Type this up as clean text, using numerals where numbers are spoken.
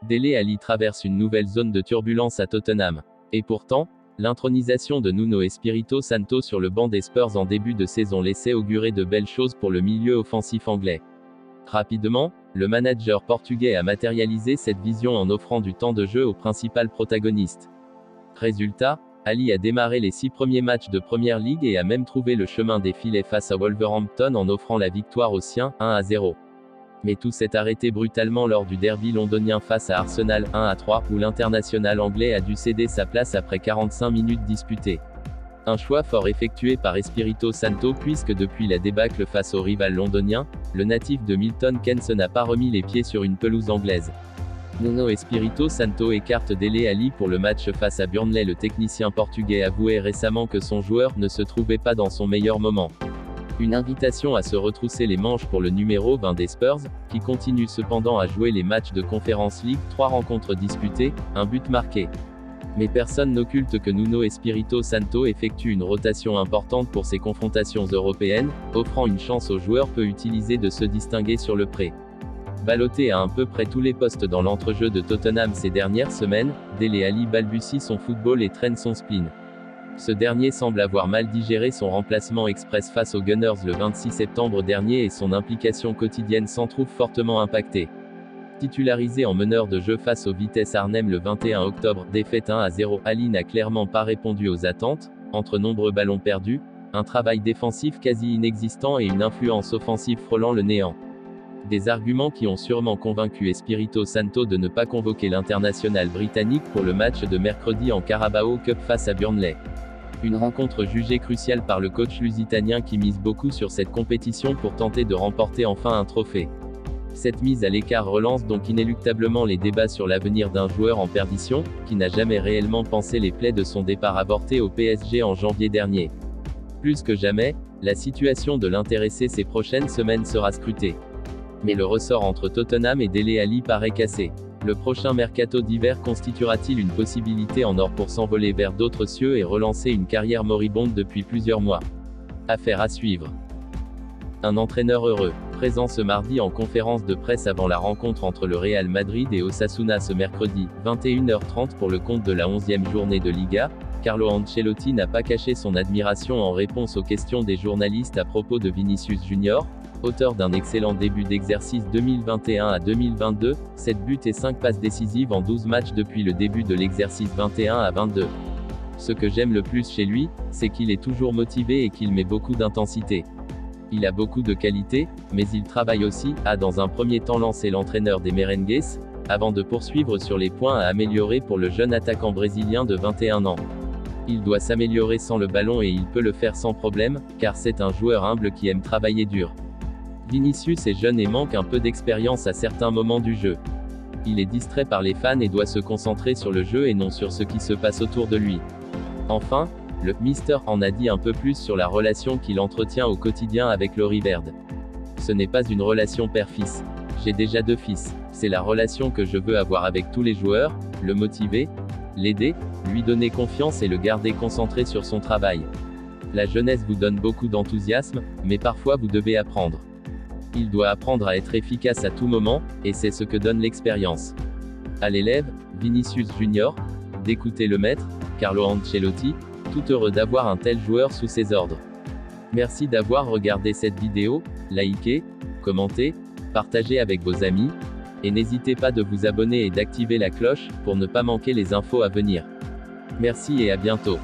Dele Alli traverse une nouvelle zone de turbulence à Tottenham. Et pourtant, l'intronisation de Nuno Espirito Santo sur le banc des Spurs en début de saison laissait augurer de belles choses pour le milieu offensif anglais. Rapidement, le manager portugais a matérialisé cette vision en offrant du temps de jeu au principal protagoniste. Résultat, Ali a démarré les 6 premiers matchs de Premier League et a même trouvé le chemin des filets face à Wolverhampton en offrant la victoire aux siens, 1-0. Mais tout s'est arrêté brutalement lors du derby londonien face à Arsenal, 1-3, où l'international anglais a dû céder sa place après 45 minutes disputées. Un choix fort effectué par Espirito Santo puisque depuis la débâcle face au rival londonien, le natif de Milton Keynes n'a pas remis les pieds sur une pelouse anglaise. Nuno Espirito Santo écarte Dele Alli pour le match face à Burnley. Le technicien portugais avouait récemment que son joueur ne se trouvait pas dans son meilleur moment. Une invitation à se retrousser les manches pour le numéro 20 des Spurs, qui continue cependant à jouer les matchs de Conference League, 3 rencontres disputées, un but marqué. Mais personne n'occulte que Nuno Espirito Santo effectue une rotation importante pour ses confrontations européennes, offrant une chance aux joueurs peu utilisés de se distinguer sur le pré. Ballotté à peu près tous les postes dans l'entrejeu de Tottenham ces dernières semaines, Dele Alli balbutie son football et traîne son spleen. Ce dernier semble avoir mal digéré son remplacement express face aux Gunners le 26 septembre dernier et son implication quotidienne s'en trouve fortement impactée. Titularisé en meneur de jeu face au Vitesse Arnhem le 21 octobre, défaite 1-0, Ali n'a clairement pas répondu aux attentes, entre nombreux ballons perdus, un travail défensif quasi inexistant et une influence offensive frôlant le néant. Des arguments qui ont sûrement convaincu Espirito Santo de ne pas convoquer l'international britannique pour le match de mercredi en Carabao Cup face à Burnley. Une rencontre jugée cruciale par le coach lusitanien qui mise beaucoup sur cette compétition pour tenter de remporter enfin un trophée. Cette mise à l'écart relance donc inéluctablement les débats sur l'avenir d'un joueur en perdition, qui n'a jamais réellement pensé les plaies de son départ avorté au PSG en janvier dernier. Plus que jamais, la situation de l'intéressé ces prochaines semaines sera scrutée. Mais le ressort entre Tottenham et Dele Alli paraît cassé. Le prochain mercato d'hiver constituera-t-il une possibilité en or pour s'envoler vers d'autres cieux et relancer une carrière moribonde depuis plusieurs mois? Affaire à suivre. Un entraîneur heureux. Présent ce mardi en conférence de presse avant la rencontre entre le Real Madrid et Osasuna ce mercredi, 21h30 pour le compte de la 11e journée de Liga, Carlo Ancelotti n'a pas caché son admiration en réponse aux questions des journalistes à propos de Vinicius Junior, auteur d'un excellent début d'exercice 2021 à 2022, 7 buts et 5 passes décisives en 12 matchs depuis le début de l'exercice 21 à 22. Ce que j'aime le plus chez lui, c'est qu'il est toujours motivé et qu'il met beaucoup d'intensité. Il a beaucoup de qualités, mais il travaille aussi, a dans un premier temps lancé l'entraîneur des Merengues, avant de poursuivre sur les points à améliorer pour le jeune attaquant brésilien de 21 ans. Il doit s'améliorer sans le ballon et il peut le faire sans problème, car c'est un joueur humble qui aime travailler dur. Vinicius est jeune et manque un peu d'expérience à certains moments du jeu. Il est distrait par les fans et doit se concentrer sur le jeu et non sur ce qui se passe autour de lui. Enfin, le Mister en a dit un peu plus sur la relation qu'il entretient au quotidien avec Laurie Verde. Ce n'est pas une relation père-fils. J'ai déjà 2 fils. C'est la relation que je veux avoir avec tous les joueurs, le motiver, l'aider, lui donner confiance et le garder concentré sur son travail. La jeunesse vous donne beaucoup d'enthousiasme, mais parfois vous devez apprendre. Il doit apprendre à être efficace à tout moment, et c'est ce que donne l'expérience. À l'élève, Vinicius Junior, d'écouter le maître, Carlo Ancelotti, tout heureux d'avoir un tel joueur sous ses ordres. Merci d'avoir regardé cette vidéo, likez, commentez, partagez avec vos amis, et n'hésitez pas de vous abonner et d'activer la cloche, pour ne pas manquer les infos à venir. Merci et à bientôt.